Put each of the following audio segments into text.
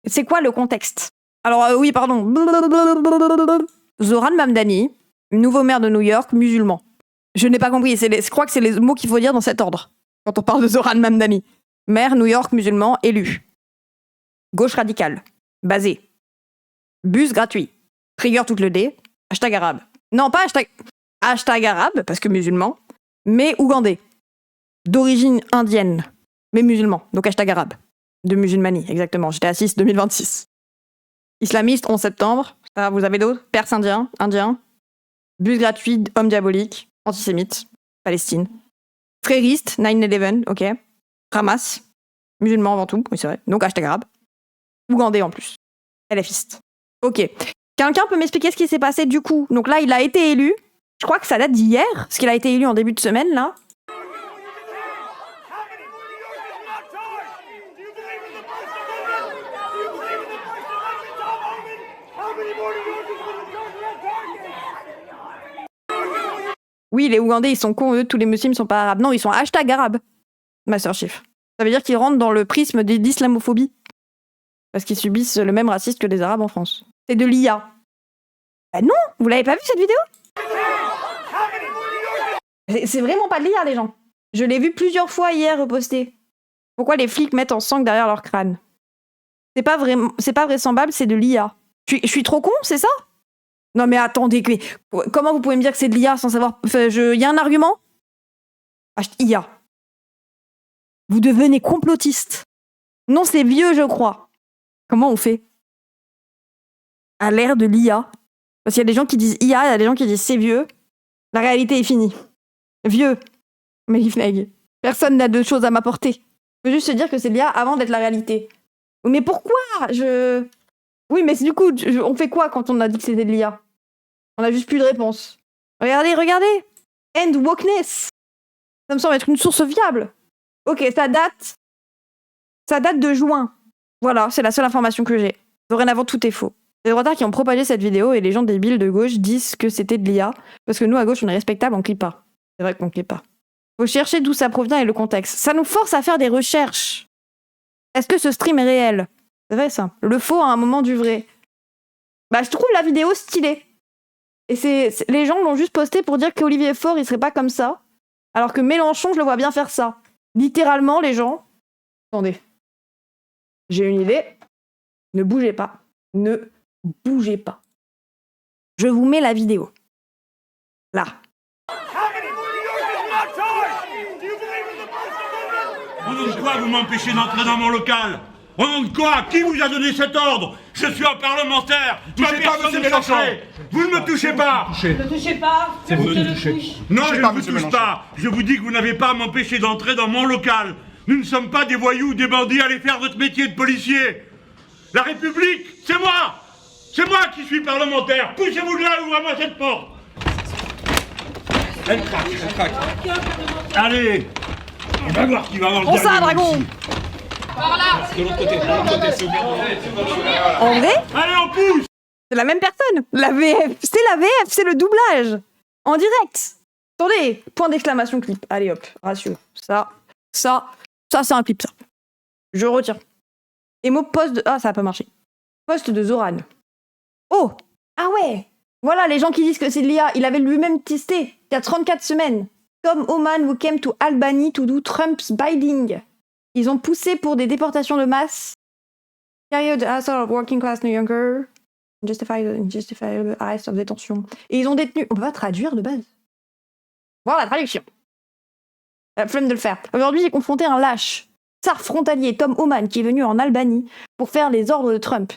C'est quoi le contexte? Alors, oui, pardon. Zoran Mamdani, nouveau maire de New York, musulman. Je n'ai pas compris. Je crois que c'est les mots qu'il faut dire dans cet ordre. Quand on parle de Zoran Mamdani. Maire, New York, musulman, élu. Gauche radicale. Basé. Bus gratuit. Trigger toute le D. Hashtag arabe. Non, pas hashtag arabe, parce que musulman, mais ougandais. D'origine indienne, mais musulman. Donc hashtag arabe. De musulmanie, exactement. J'étais à 6, 2026. Islamiste, 11 septembre. Ça, vous avez d'autres? Perse indien. Bus gratuit, homme diabolique. Antisémite. Palestine. Frériste, 9/11, ok. Hamas. Musulman avant tout, oui c'est vrai. Donc hashtag arabe. Ougandais en plus. LFiste. Ok. Quelqu'un peut m'expliquer ce qui s'est passé du coup? Donc là, il a été élu. Je crois que ça date d'hier, parce qu'il a été élu en début de semaine, là. Oui, les Ougandais, ils sont cons, eux, tous les musulmans sont pas arabes. Non, ils sont hashtag arabes, Master Chief. Ça veut dire qu'ils rentrent dans le prisme d'islamophobie. Parce qu'ils subissent le même racisme que les Arabes en France. C'est de l'IA. Bah non, vous l'avez pas vu cette vidéo? C'est vraiment pas de l'IA, les gens. Je l'ai vu plusieurs fois hier reposté. Pourquoi les flics mettent en sang derrière leur crâne? C'est pas vraisemblable, c'est de l'IA. Je suis trop con, c'est ça? Non mais attendez, comment vous pouvez me dire que c'est de l'IA sans savoir... y a un argument? IA. Vous devenez complotiste. Non, c'est vieux, je crois. Comment on fait? À l'ère de l'IA. Parce qu'il y a des gens qui disent IA, il y a des gens qui disent c'est vieux. La réalité est finie. Vieux. Melifneg. Personne n'a de choses à m'apporter. Je veux juste se dire que c'est l'IA avant d'être la réalité. Mais pourquoi? Oui, mais du coup, on fait quoi quand on a dit que c'était de l'IA? On a juste plus de réponse. Regardez. End wokeness. Ça me semble être une source fiable. Ok, ça date de juin. Voilà, c'est la seule information que j'ai. Dorénavant, tout est faux. Les droitards qui ont propagé cette vidéo et les gens débiles de gauche disent que c'était de l'IA, parce que nous, à gauche, on est respectable, on clique pas. C'est vrai qu'on clique pas. Faut chercher d'où ça provient et le contexte. Ça nous force à faire des recherches. Est-ce que ce stream est réel? C'est vrai, ça. Le faux à un moment du vrai. Bah, je trouve la vidéo stylée. Et les gens l'ont juste posté pour dire qu'Olivier Faure, il serait pas comme ça, alors que Mélenchon, je le vois bien faire ça. Littéralement, les gens... Attendez. J'ai une idée. Ne bougez pas. Ne bougez pas. Je vous mets la vidéo. Là. Au nom de quoi vous m'empêchez d'entrer dans mon local? Au nom de quoi? Qui vous a donné cet ordre? Je suis un parlementaire. Touchez pas, monsieur Mélenchon. Vous ne me touchez pas. Ne touchez pas. C'est vous qui me touchez. Non, je ne vous touche pas. Je vous dis que vous n'avez pas à m'empêcher d'entrer dans mon local. Nous ne sommes pas des voyous, des bandits. Allez faire votre métier de policier. La République, c'est moi. C'est moi qui suis parlementaire. Poussez-vous de là, ouvrez-moi cette porte. Elle craque. Allez. On va voir qui va avoir le ça, dragon. Par là. De l'autre côté, s'il vous plaît. En vrai? Allez, on pousse. C'est la même personne. La VF, c'est le doublage. En direct. Attendez, point d'exclamation clip. Allez hop, ratio. Ça c'est un clip, ça. Je retire. Emo post de... Ah, ça a pas marché. Post de Zoran. Oh. Ah ouais. Voilà, les gens qui disent que c'est de l'IA. Il avait lui-même testé il y a 34 semaines. Tom Oman who came to Albany to do Trump's bidding. Ils ont poussé pour des déportations de masse. Period assault of working class New Yorker. Justifiable arrest of détention. Et ils ont détenu... On peut pas traduire de base. Voilà la traduction. La flemme de le faire. Aujourd'hui, j'ai confronté un lâche. Tsar frontalier Tom Oman qui est venu en Albanie pour faire les ordres de Trump.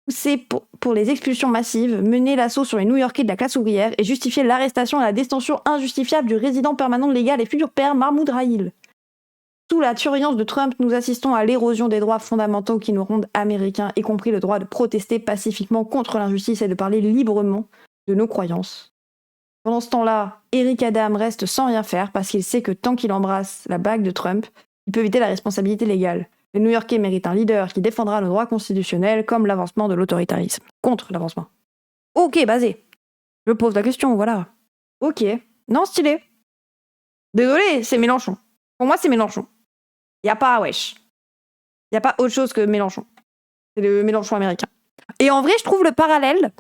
Poussé pour les expulsions massives, mener l'assaut sur les New-Yorkais de la classe ouvrière et justifier l'arrestation et la détention injustifiable du résident permanent légal et futur père Mahmoud Rahil. Sous la surveillance de Trump, nous assistons à l'érosion des droits fondamentaux qui nous rendent américains, y compris le droit de protester pacifiquement contre l'injustice et de parler librement de nos croyances. Pendant ce temps-là, Eric Adam reste sans rien faire parce qu'il sait que tant qu'il embrasse la bague de Trump, il peut éviter la responsabilité légale. Les New-Yorkais méritent un leader qui défendra nos droits constitutionnels comme l'avancement de l'autoritarisme. Contre l'avancement. Ok, basé. Je pose la question, voilà. Ok. Non, stylé. Désolé, c'est Mélenchon. Pour moi, c'est Mélenchon. Y a pas, wesh. Y a pas autre chose que Mélenchon. C'est le Mélenchon américain. Et en vrai, je trouve le parallèle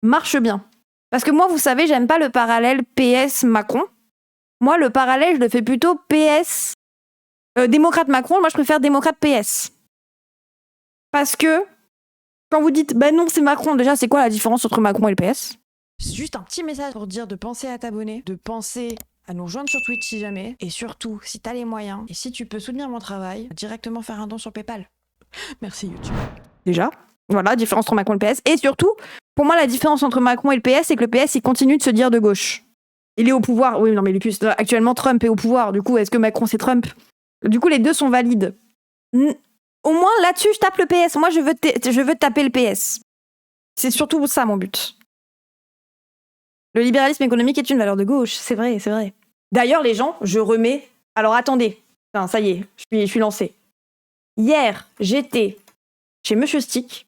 marche bien. Parce que moi, vous savez, j'aime pas le parallèle PS-Macron. Moi, le parallèle, je le fais plutôt PS... démocrate-Macron, moi, je préfère démocrate-PS. Parce que, quand vous dites, bah non, c'est Macron, déjà, c'est quoi la différence entre Macron et le PS ? Juste un petit message pour dire de penser à t'abonner, de penser à nous rejoindre sur Twitch si jamais, et surtout, si t'as les moyens, et si tu peux soutenir mon travail, directement faire un don sur PayPal. Merci YouTube. Déjà, voilà, différence entre Macron et le PS. Et surtout, pour moi, la différence entre Macron et le PS, c'est que le PS, il continue de se dire de gauche. Il est au pouvoir. Oui, non, mais il est plus... Actuellement, Trump est au pouvoir. Du coup, est-ce que Macron, c'est Trump ? Du coup, les deux sont valides. Au moins, là-dessus, je tape le PS. Moi, je veux taper le PS. C'est surtout ça, mon but. Le libéralisme économique est une valeur de gauche. C'est vrai, c'est vrai. D'ailleurs, les gens, je remets... Alors, attendez. Enfin, ça y est, je suis lancée. Hier, j'étais chez Monsieur Stick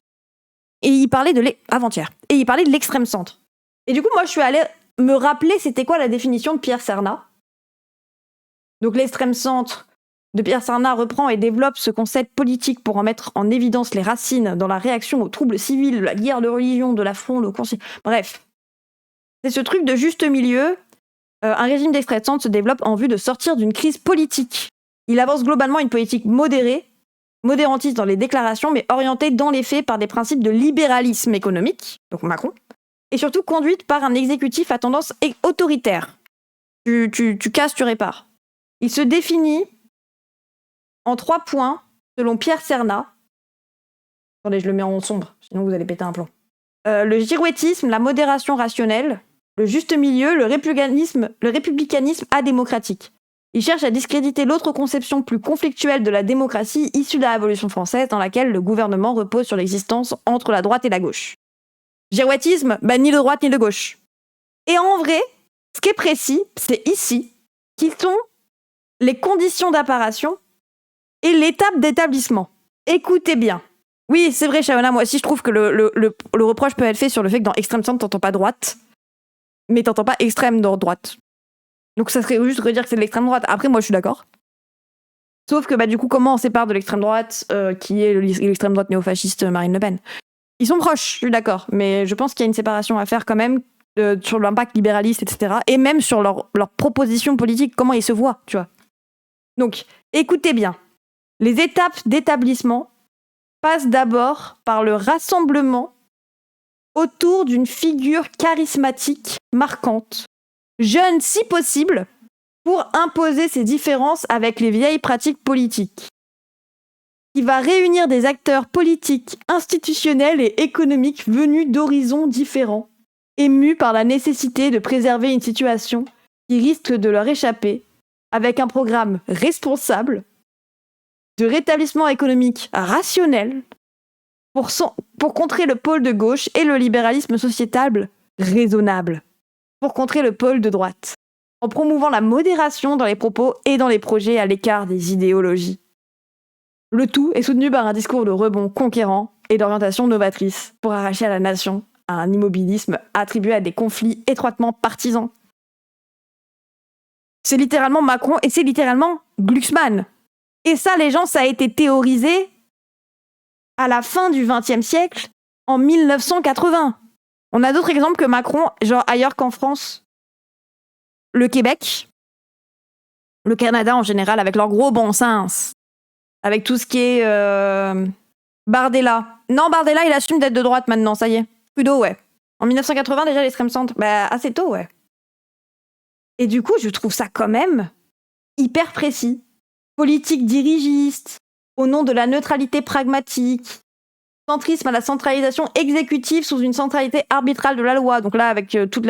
et il parlait avant-hier. Et il parlait de l'extrême centre. Et du coup, moi, je suis allée me rappeler c'était quoi la définition de Pierre Cernat. Donc, l'extrême centre de Pierre Cernat reprend et développe ce concept politique pour en mettre en évidence les racines dans la réaction aux troubles civils, de la guerre de religion, de la fronde, au concile. Bref. C'est ce truc de juste milieu. Un régime d'extrême centre se développe en vue de sortir d'une crise politique. Il avance globalement une politique modérantiste dans les déclarations, mais orientée dans les faits par des principes de libéralisme économique, donc Macron, et surtout conduite par un exécutif à tendance autoritaire. Tu casses, tu répares. Il se définit en 3 points, selon Pierre Cernat. Attendez, je le mets en sombre, sinon vous allez péter un plomb. Le girouettisme, la modération rationnelle, le juste milieu, le républicanisme adémocratique. Il cherche à discréditer l'autre conception plus conflictuelle de la démocratie issue de la Révolution française, dans laquelle le gouvernement repose sur l'existence entre la droite et la gauche. Girouettisme, ni de droite ni de gauche. Et en vrai, ce qui est précis, c'est ici, qui sont les conditions d'apparition et l'étape d'établissement. Écoutez bien. Oui, c'est vrai, Shaona, moi aussi je trouve que le reproche peut être fait sur le fait que dans extrême centre, t'entends pas droite, mais t'entends pas extrême dans droite. Donc ça serait juste redire que c'est de l'extrême droite. Après, moi, je suis d'accord. Sauf que, du coup, comment on sépare de l'extrême droite, qui est l'extrême droite néofasciste Marine Le Pen ? Ils sont proches, je suis d'accord. Mais je pense qu'il y a une séparation à faire quand même sur l'impact libéraliste, etc. Et même sur leur proposition politique, comment ils se voient, tu vois. Donc, écoutez bien. Les étapes d'établissement passent d'abord par le rassemblement autour d'une figure charismatique marquante, jeune si possible, pour imposer ses différences avec les vieilles pratiques politiques, qui va réunir des acteurs politiques, institutionnels et économiques venus d'horizons différents, émus par la nécessité de préserver une situation qui risque de leur échapper, avec un programme responsable, de rétablissement économique rationnel, pour contrer le pôle de gauche et le libéralisme sociétal raisonnable, pour contrer le pôle de droite, en promouvant la modération dans les propos et dans les projets à l'écart des idéologies. Le tout est soutenu par un discours de rebond conquérant et d'orientation novatrice pour arracher à la nation à un immobilisme attribué à des conflits étroitement partisans. C'est littéralement Macron et c'est littéralement Glucksmann. Et ça, les gens, ça a été théorisé à la fin du XXe siècle, en 1980. On a d'autres exemples que Macron, genre ailleurs qu'en France. Le Québec, le Canada en général, avec leur gros bon sens. Avec tout ce qui est Bardella. Non, Bardella, il assume d'être de droite maintenant, ça y est. Trudeau, ouais. En 1980, déjà, l'extrême centre. Assez tôt, ouais. Et du coup, je trouve ça quand même hyper précis. Politique dirigiste, au nom de la neutralité pragmatique, centrisme à la centralisation exécutive sous une centralité arbitrale de la loi. Donc là, avec tous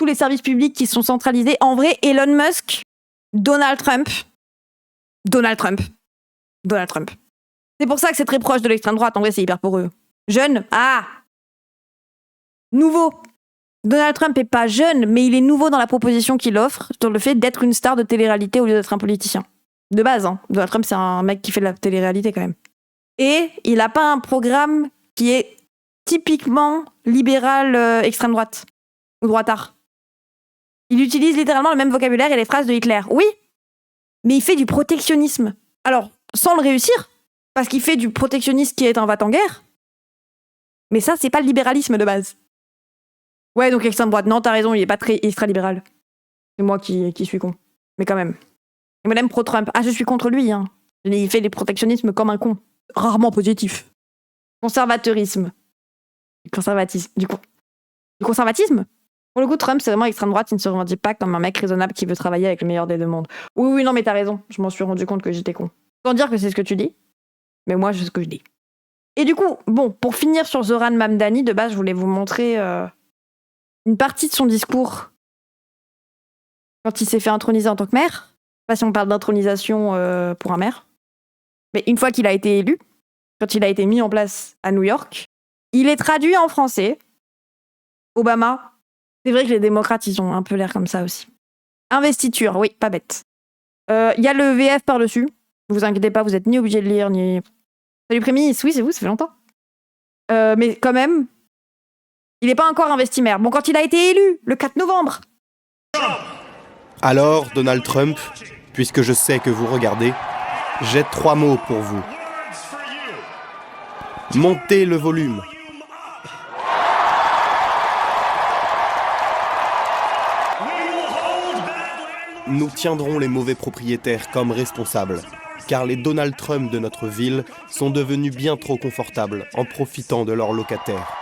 les services publics qui sont centralisés. En vrai, Elon Musk, Donald Trump. C'est pour ça que c'est très proche de l'extrême droite. En vrai, c'est hyper poreux. Jeune, nouveau. Donald Trump est pas jeune, mais il est nouveau dans la proposition qu'il offre sur le fait d'être une star de télé-réalité au lieu d'être un politicien. De base, Donald Trump, c'est un mec qui fait de la télé-réalité quand même. Et il a pas un programme qui est typiquement libéral extrême droite ou droitard. Il utilise littéralement le même vocabulaire et les phrases de Hitler. Oui, mais il fait du protectionnisme. Alors, sans le réussir, parce qu'il fait du protectionnisme qui est un va-t-en-guerre. Mais ça, c'est pas le libéralisme de base. Ouais, donc extrême droite. Non, t'as raison, il est pas très extra-libéral. C'est moi qui suis con. Mais quand même. Et madame pro-Trump. Ah, je suis contre lui, hein. Il fait des protectionnismes comme un con. Rarement positif. Conservateurisme. Du conservatisme. Pour le coup, Trump, c'est vraiment extrême droite. Il ne se revendique pas comme un mec raisonnable qui veut travailler avec le meilleur des deux mondes. Oui, non, mais t'as raison. Je m'en suis rendu compte que j'étais con. Sans dire que c'est ce que tu dis. Mais moi, c'est ce que je dis. Et du coup, bon, pour finir sur Zoran Mamdani, de base, je voulais vous montrer une partie de son discours quand il s'est fait introniser en tant que maire. Je sais pas si on parle d'intronisation pour un maire. Mais une fois qu'il a été élu, quand il a été mis en place à New York, il est traduit en français. Obama. C'est vrai que les démocrates, ils ont un peu l'air comme ça aussi. Investiture, oui, pas bête. Il y a le VF par-dessus. Ne vous inquiétez pas, vous êtes ni obligé de lire, ni... Salut Prémis, oui, c'est vous, ça fait longtemps. Mais quand même, il n'est pas encore investi maire. Bon, quand il a été élu, le 4 novembre. Alors, Donald Trump, puisque je sais que vous regardez, j'ai 3 mots pour vous. Montez le volume. Nous tiendrons les mauvais propriétaires comme responsables, car les Donald Trump de notre ville sont devenus bien trop confortables en profitant de leurs locataires.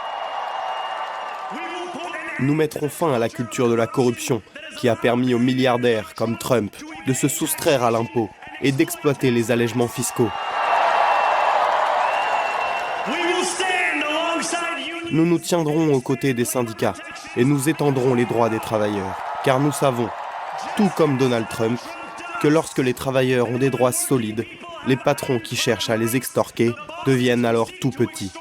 Nous mettrons fin à la culture de la corruption qui a permis aux milliardaires comme Trump de se soustraire à l'impôt et d'exploiter les allègements fiscaux. Nous nous tiendrons aux côtés des syndicats et nous étendrons les droits des travailleurs, car nous savons, tout comme Donald Trump, que lorsque les travailleurs ont des droits solides, les patrons qui cherchent à les extorquer deviennent alors tout petits.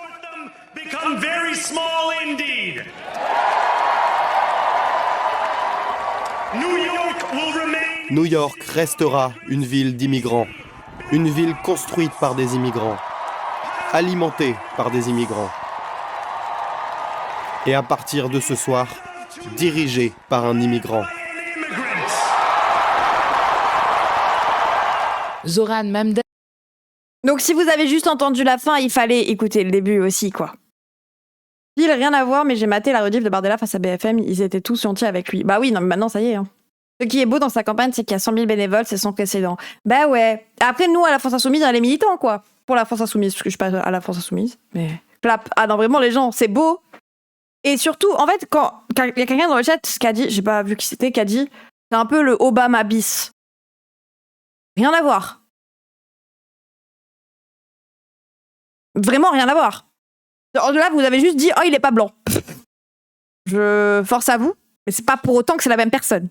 New York restera une ville d'immigrants, une ville construite par des immigrants, alimentée par des immigrants. Et à partir de ce soir, dirigée par un immigrant. Zoran Mamdani. Donc si vous avez juste entendu la fin, il fallait écouter le début aussi, quoi. Il n'a rien à voir, mais j'ai maté la rediff de Bardella face à BFM, ils étaient tous gentils avec lui. Bah oui, non, mais maintenant ça y est. Hein. Ce qui est beau dans sa campagne, c'est qu'il y a 100 000 bénévoles, c'est sans précédent. Bah ouais. Après, nous, à la France Insoumise, on a les militants, quoi. Pour la France Insoumise, parce que je suis pas à la France Insoumise, mais... Clap. Ah non, vraiment, les gens, c'est beau. Et surtout, en fait, quand il y a quelqu'un dans le chat qui a dit, j'ai pas vu qui c'était, qui a dit, c'est un peu le Obama bis. Rien à voir. Vraiment rien à voir. Là, vous avez juste dit, oh, il est pas blanc. Je force à vous, mais c'est pas pour autant que c'est la même personne.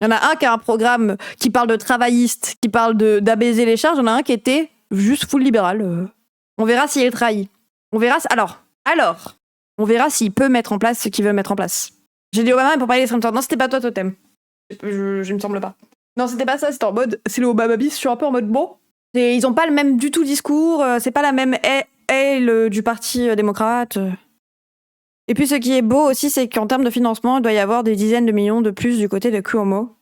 Il y en a un qui a un programme qui parle de travailliste, qui parle d'abaiser les charges. Il y en a un qui était juste full libéral. On verra s'il est trahi. On verra. Alors, on verra s'il peut mettre en place ce qu'il veut mettre en place. J'ai dit Obama pour parler d'extrême droite. Non, c'était pas toi, Totem. Je me semble pas. Non, c'était pas ça. C'était en mode, c'est le Obama bis. Je suis un peu en mode bon. Et ils ont pas le même du tout discours. C'est pas la même aile du parti démocrate. Et puis ce qui est beau aussi, c'est qu'en termes de financement, il doit y avoir des dizaines de millions de plus du côté de Cuomo.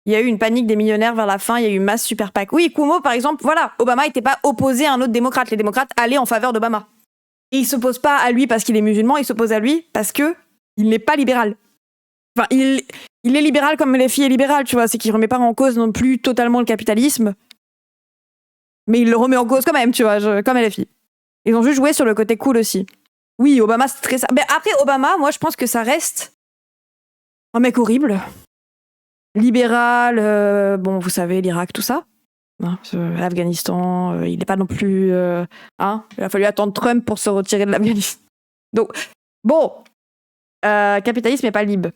Il y a eu une panique des millionnaires vers la fin, il y a eu masse super PAC. Oui, Cuomo, par exemple, voilà, Obama n'était pas opposé à un autre démocrate. Les démocrates allaient en faveur d'Obama. Et il s'oppose pas à lui parce qu'il est musulman, il s'oppose à lui parce que il n'est pas libéral. Enfin, il est libéral comme LFI est libéral, tu vois, c'est qu'il remet pas en cause non plus totalement le capitalisme. Mais il le remet en cause quand même, tu vois, comme LFI. Ils ont juste joué sur le côté cool aussi. Oui, Obama, c'est très ça. Mais après, Obama, moi, je pense que ça reste un mec horrible. Libéral, bon, vous savez, l'Irak, tout ça. Hein, l'Afghanistan, il n'est pas non plus... il a fallu attendre Trump pour se retirer de l'Afghanistan. Donc, bon, capitalisme et pas libre.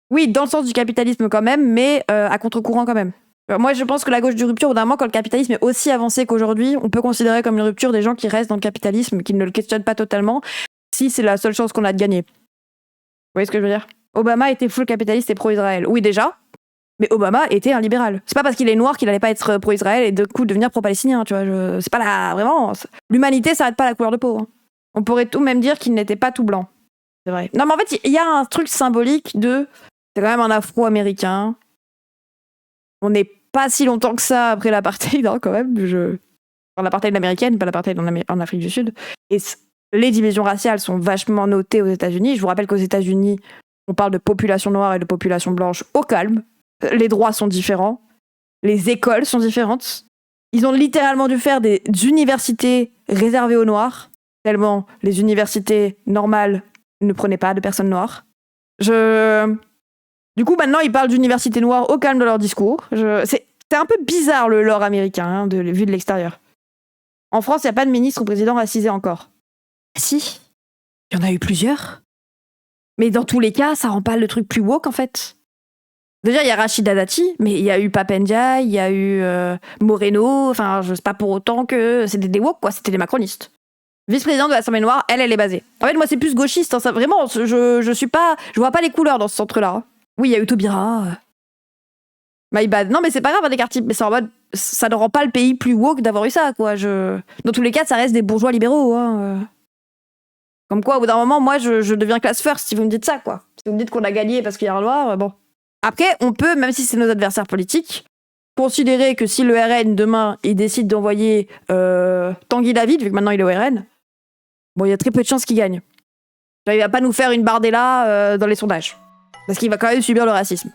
Oui, dans le sens du capitalisme quand même, mais à contre-courant quand même. Moi, je pense que la gauche du rupture, au bout d'un moment, quand le capitalisme est aussi avancé qu'aujourd'hui, on peut considérer comme une rupture des gens qui restent dans le capitalisme, qui ne le questionnent pas totalement, si c'est la seule chance qu'on a de gagner. Vous voyez ce que je veux dire ? Obama était full capitaliste et pro-Israël. Oui, déjà, mais Obama était un libéral. C'est pas parce qu'il est noir qu'il allait pas être pro-Israël et de coup devenir pro-palestinien, tu vois. C'est pas la... Vraiment... L'humanité s'arrête pas à la couleur de peau. Hein. On pourrait tout même dire qu'il n'était pas tout blanc. C'est vrai. Non, mais en fait, il y a un truc symbolique de... C'est quand même un afro-américain. On n'est pas si longtemps que ça après l'apartheid, hein, quand même. Enfin, l'apartheid américaine, pas l'apartheid en Afrique du Sud. Et les divisions raciales sont vachement notées aux États-Unis. Je vous rappelle qu'aux États-Unis, on parle de population noire et de population blanche au calme. Les droits sont différents. Les écoles sont différentes. Ils ont littéralement dû faire des universités réservées aux noirs, tellement les universités normales ne prenaient pas de personnes noires. Du coup, maintenant, ils parlent d'universités noires au calme de leur discours. C'est un peu bizarre le lore américain, vu de l'extérieur. En France, il n'y a pas de ministre ou président racisé encore. Si, il y en a eu plusieurs. Mais dans tous les cas, ça rend pas le truc plus woke, en fait. Déjà, il y a Rachida Dati, mais il y a eu Papendia, il y a eu Moreno, enfin, je sais pas pour autant que c'était des woke, quoi, c'était des macronistes. Vice-présidente de l'Assemblée noire, elle est basée. En fait, moi, c'est plus gauchiste, hein, ça, vraiment, je vois pas les couleurs dans ce centre-là. Hein. Oui, il y a eu Taubira. My bad. Non, mais c'est pas grave, des quartiers, mais c'est en mode, ça ne rend pas le pays plus woke d'avoir eu ça, quoi. Dans tous les cas, ça reste des bourgeois libéraux, hein. Comme quoi, au bout d'un moment, moi, je deviens class first si vous me dites ça, quoi. Si vous me dites qu'on a gagné parce qu'il y a un noir, bon. Après, on peut, même si c'est nos adversaires politiques, considérer que si le RN, demain, il décide d'envoyer Tanguy David, vu que maintenant il est au RN, bon, il y a très peu de chances qu'il gagne. Il va pas nous faire une Bardella dans les sondages. Parce qu'il va quand même subir le racisme.